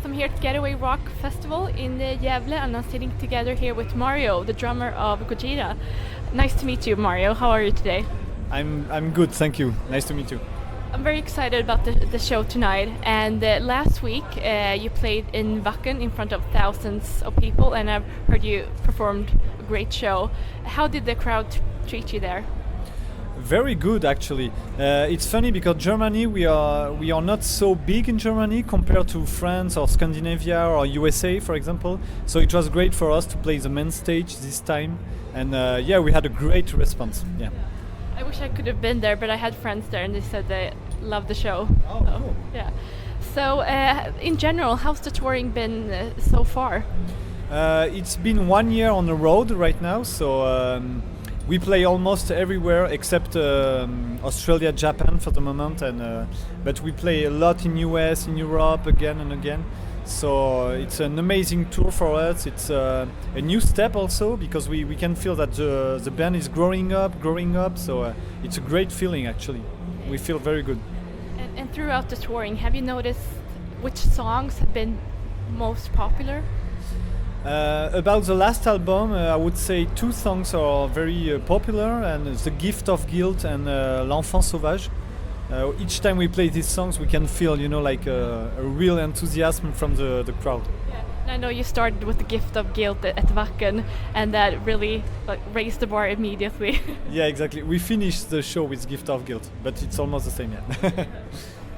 I'm here at Getaway Rock Festival in Gävle, and I'm sitting together here with Mario, the drummer of Gojira. Nice to meet you, Mario. How are you today? I'm good, thank you. Nice to meet you. I'm very excited about the show tonight. And last week you played in Wacken in front of thousands of people, and I've heard you performed a great show. How did the crowd treat you there? Very good, actually. It's funny because Germany, we are not so big in Germany compared to France or Scandinavia or USA, for example. So it was great for us to play the main stage this time, and we had a great response. Yeah. I wish I could have been there, but I had friends there, and they said they loved the show. Oh, so, cool. Yeah. So, in general, how's the touring been so far? It's been 1 year on the road right now, so we play almost everywhere except Australia, Japan for the moment, and but we play a lot in US, in Europe, again and again. So it's an amazing tour for us. It's a new step also because we can feel that the band is growing up. So it's a great feeling actually. We feel very good. And throughout the touring, have you noticed which songs have been most popular? About the last album, I would say 2 songs are very popular, and The Gift of Guilt and L'Enfant Sauvage. Each time we play these songs, we can feel, like a real enthusiasm from the crowd. Yeah. And I know you started with The Gift of Guilt at Wacken, and that really raised the bar immediately. Yeah, exactly. We finished the show with Gift of Guilt, but it's almost the same, yeah.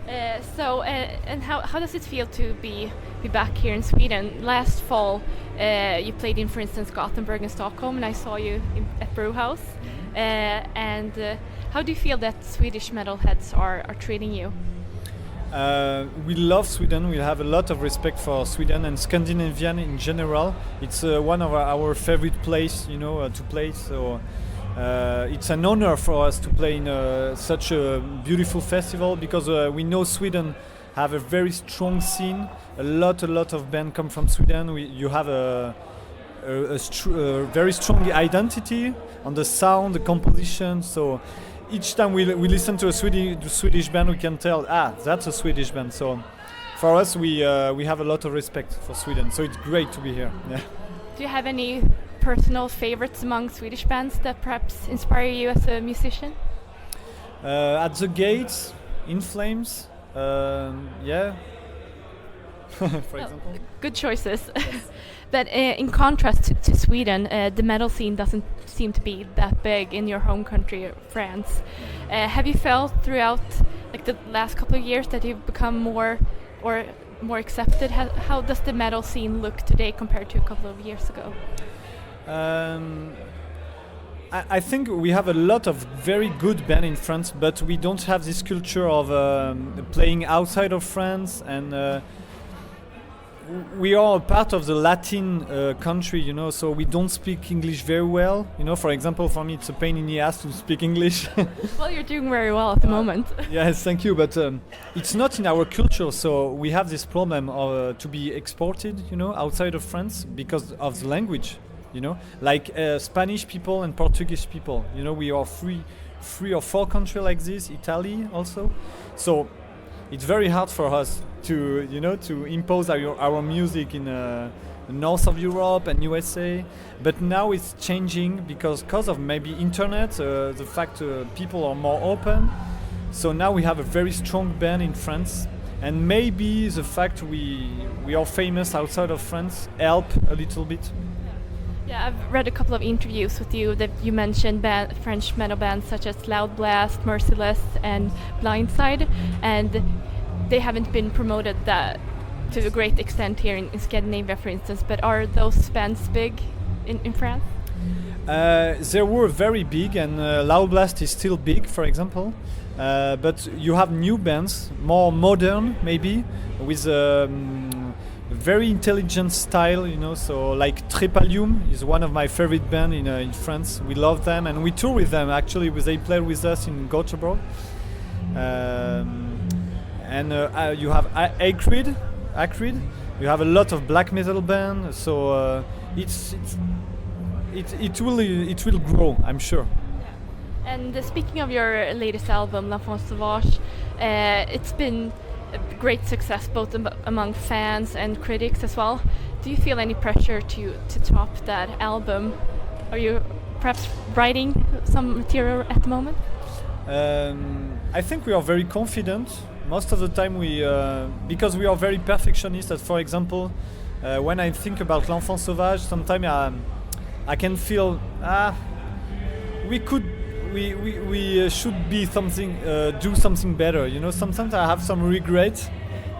And how does it feel to be back here in Sweden? Last fall, you played in, for instance, Gothenburg and Stockholm, and I saw you at Brewhouse. And how do you feel that Swedish metalheads are treating you? We love Sweden. We have a lot of respect for Sweden and Scandinavian in general. It's one of our favorite places, to play. So. It's an honor for us to play in such a beautiful festival because we know Sweden have a very strong scene. A lot of bands come from Sweden. You have a very strong identity on the sound, the composition. So each time we listen to a Swedish band, we can tell, that's a Swedish band. So for us, we have a lot of respect for Sweden. So it's great to be here. Yeah. Do you have any personal favorites among Swedish bands that perhaps inspire you as a musician? At the Gates, In Flames, for example. Good choices. But in contrast to Sweden, the metal scene doesn't seem to be that big in your home country, France. Have you felt throughout the last couple of years that you've become more accepted? How does the metal scene look today compared to a couple of years ago? I think we have a lot of very good bands in France, but we don't have this culture of playing outside of France, and we are a part of the Latin country, so we don't speak English very well. For example, for me, it's a pain in the ass to speak English. Well, you're doing very well at the moment. Yes, thank you, but it's not in our culture, so we have this problem of to be exported, outside of France because of the language. Like Spanish people and Portuguese people. We are 3 or 4 countries like this, Italy also. So it's very hard for us to impose our music in the north of Europe and USA. But now it's changing because of maybe internet, the fact people are more open. So now we have a very strong band in France. And maybe the fact we are famous outside of France help a little bit. Yeah, I've read a couple of interviews with you that you mentioned French metal bands such as Loud Blast, Merciless, and Blindside, and they haven't been promoted that to a great extent here in Scandinavia, for instance. But are those bands big in France? They were very big, and Loud Blast is still big, for example. But you have new bands, more modern, maybe, with very intelligent style, so like Trepalium is one of my favorite bands in France. We love them and we tour with them actually. They play with us in Gothenburg. And you have Acrid. You have a lot of black metal bands, so it will grow, I'm sure. And speaking of your latest album, L'Enfant Sauvage, it's been a great success both among fans and critics as well. Do you feel any pressure to top that album? Are you perhaps writing some material at the moment? I think we are very confident. Most of the time because we are very perfectionist. That, for example, when I think about L'Enfant Sauvage, sometimes I can feel we should be something, do something better. You know, sometimes I have some regret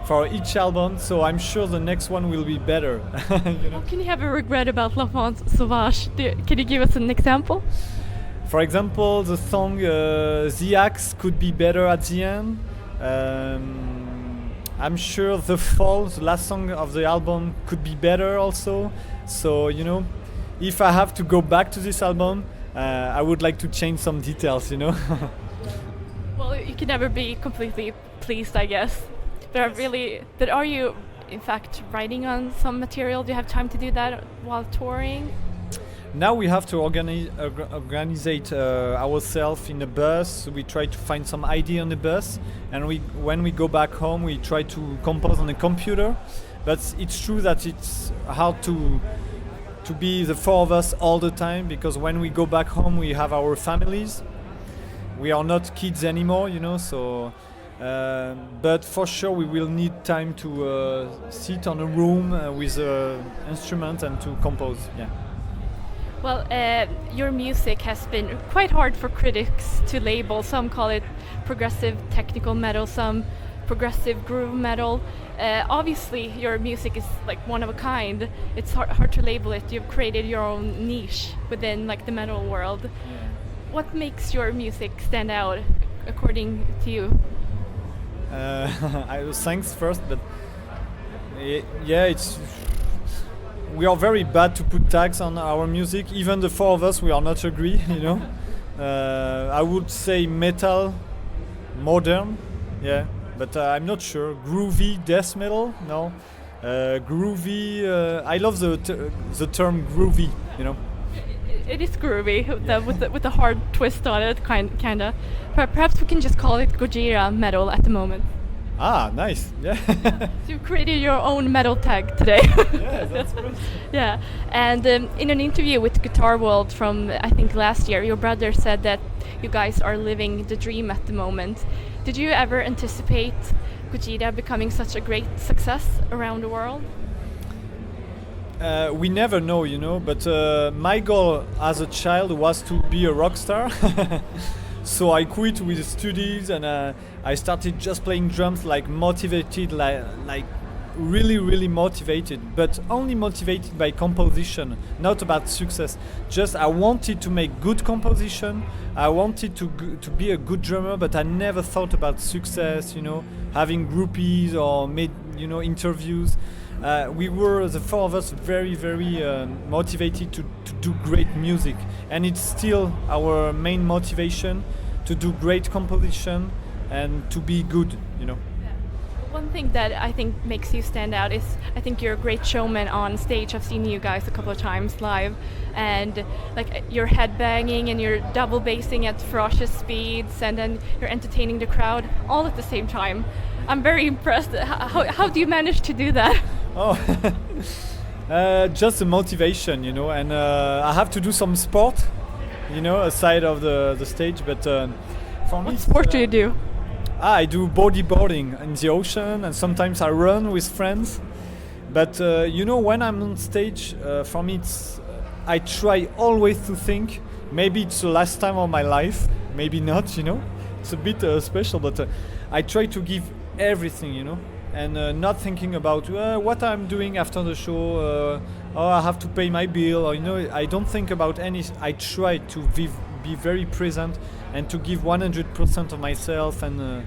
for each album, so I'm sure the next one will be better. You know? How can you have a regret about L'Enfant Sauvage? Can you give us an example? For example, the song The Axe could be better at the end. I'm sure The Fall, the last song of the album, could be better also. So, you know, if I have to go back to this album, I would like to change some details, you know. Well, you can never be completely pleased, I guess. But are you, in fact, writing on some material? Do you have time to do that while touring? Now we have to organize ourselves in a bus. We try to find some idea on the bus, and when we go back home, we try to compose on the computer. But it's true that it's hard to be the four of us all the time, because when we go back home, we have our families. We are not kids anymore, you know. So, but for sure, we will need time to sit on a room with an instrument and to compose. Yeah. Well, your music has been quite hard for critics to label. Some call it progressive technical metal, some progressive groove metal. Obviously, your music is like one of a kind. It's hard to label it. You've created your own niche within like the metal world. Yeah. What makes your music stand out, according to you? Thanks first, but yeah, we are very bad to put tags on our music. Even the four of us, we are not agree, you know. I would say metal, modern, yeah, but I'm not sure. Groovy, death metal, no. Groovy, I love the term groovy, you know. It is groovy, with a hard twist on it, kinda. Perhaps we can just call it Gojira metal at the moment. Ah, nice. Yeah. So you created your own metal tag today. Yeah, that's great. Yeah, and in an interview with Guitar World from I think last year, your brother said that you guys are living the dream at the moment. Did you ever anticipate Gojira becoming such a great success around the world? We never know, you know, but my goal as a child was to be a rock star. So I quit with the studies and I started just playing drums, like motivated, like really motivated, but only motivated by composition, not about success. Just I wanted to make good composition. I wanted to be a good drummer, but I never thought about success, you know, having groupies or made, you know, interviews. We were, the four of us, very motivated to do great music, and it's still our main motivation to do great composition and to be good, you know. One thing that I think makes you stand out is I think you're a great showman on stage. I've seen you guys a couple of times live, and like you're headbanging and you're double bassing at ferocious speeds, and then you're entertaining the crowd all at the same time. I'm very impressed. How do you manage to do that? Oh, just the motivation, you know, and I have to do some sport, you know, aside of the stage. But for me, what sport do you do? I do bodyboarding in the ocean, and sometimes I run with friends. But you know, when I'm on stage, for me, I try always to think maybe it's the last time of my life, maybe not, you know. It's a bit special, but I try to give everything, you know, and not thinking about what I'm doing after the show. Oh, I have to pay my bill, or, you know, I don't think about any. I try to be very present and to give 100% of myself, and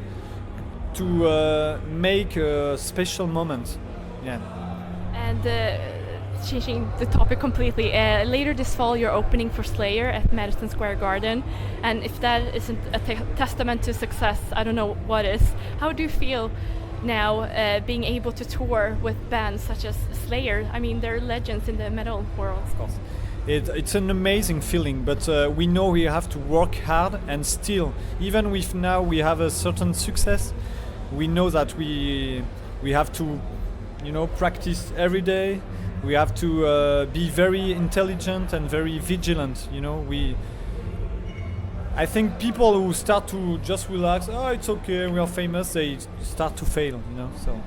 to make a special moment. Yeah. And changing the topic completely, later this fall you're opening for Slayer at Madison Square Garden, and if that isn't a testament to success, I don't know what is. How do you feel now being able to tour with bands such as Slayer? I mean, they're legends in the metal world. Of course. It's an amazing feeling, but we know we have to work hard, and still, even if now we have a certain success, we know that we have to, you know, practice every day. We have to be very intelligent and very vigilant. You know, I think people who start to just relax, oh, it's okay, we are famous, they start to fail. You know, so.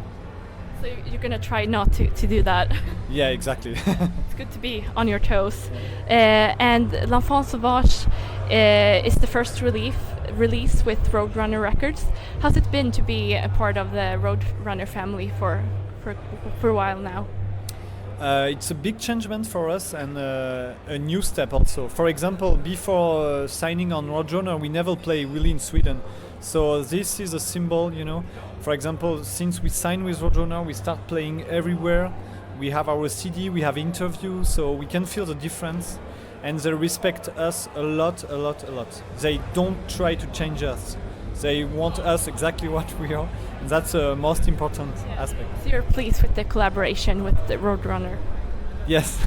So you're gonna try not to do that. Yeah, exactly. It's good to be on your toes. And L'Enfant Sauvage is the first release with Roadrunner Records. How's it been to be a part of the Roadrunner family for a while now? It's a big changement for us and a new step also. For example, before signing on Roadrunner, we never play really in Sweden. So this is a symbol, you know. For example, since we signed with Roadrunner, we start playing everywhere. We have our CD, we have interviews, so we can feel the difference. And they respect us a lot. They don't try to change us. They want us exactly what we are. And that's the most important aspect. So you're pleased with the collaboration with the Roadrunner? Yes.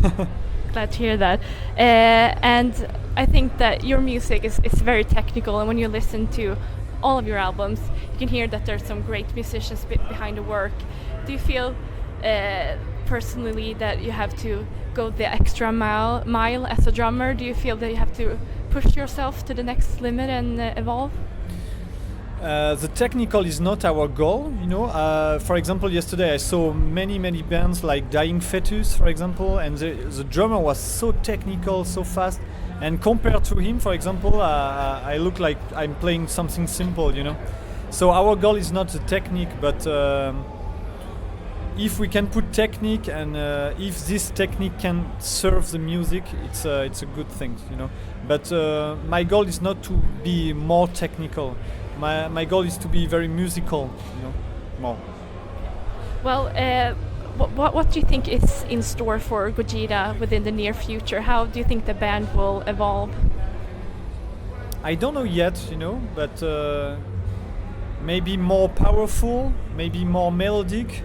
Glad to hear that. And I think that your music is very technical, and when you listen to all of your albums, you can hear that there's some great musicians behind the work. Do you feel personally that you have to go the extra mile as a drummer? Do you feel that you have to push yourself to the next limit and evolve? The technical is not our goal, you know. For example, yesterday I saw many bands like Dying Fetus, for example, and the drummer was so technical, so fast. And compared to him, for example, I look like I'm playing something simple, you know. So our goal is not the technique, but if we can put technique and if this technique can serve the music, it's a good thing, you know. But my goal is not to be more technical. My goal is to be very musical, you know, more. Well, what do you think is in store for Gojira within the near future? How do you think the band will evolve? I don't know yet, you know, but maybe more powerful, maybe more melodic,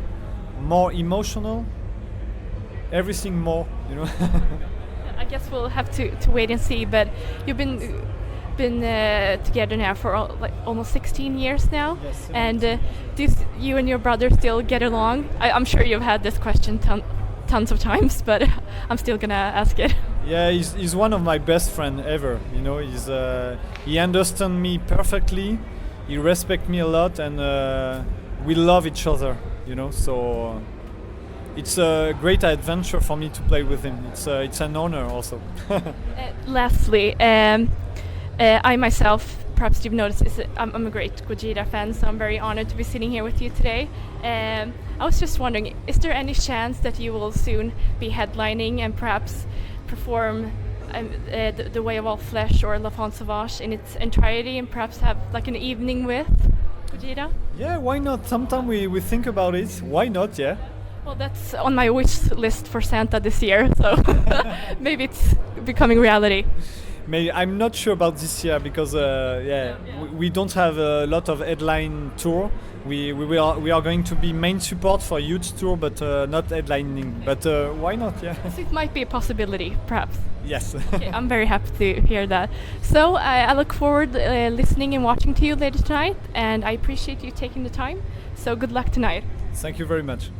more emotional, everything more, you know. I guess we'll have to wait and see, but you've been together now for almost 16 years now. Yes, and do you and your brother still get along? I'm sure you've had this question tons of times, but I'm still gonna ask it. Yeah, he's one of my best friends ever, you know. He understands me perfectly, he respects me a lot, and we love each other, you know, so it's a great adventure for me to play with him. It's an honor also. Lastly, I myself, perhaps you've noticed, I'm a great Gojira fan, so I'm very honored to be sitting here with you today. I was just wondering, is there any chance that you will soon be headlining and perhaps perform The Way of All Flesh or L'Enfant Sauvage in its entirety and perhaps have like an evening with Gojira? Yeah, why not? Sometime we think about it. Why not, yeah? Well, that's on my wish list for Santa this year, so maybe it's becoming reality. Maybe I'm not sure about this year because we don't have a lot of headline tour. We are going to be main support for a huge tour, but not headlining. But why not? Yeah. So it might be a possibility, perhaps. Yes. Okay, I'm very happy to hear that. So I look forward listening and watching to you later tonight, and I appreciate you taking the time. So good luck tonight. Thank you very much.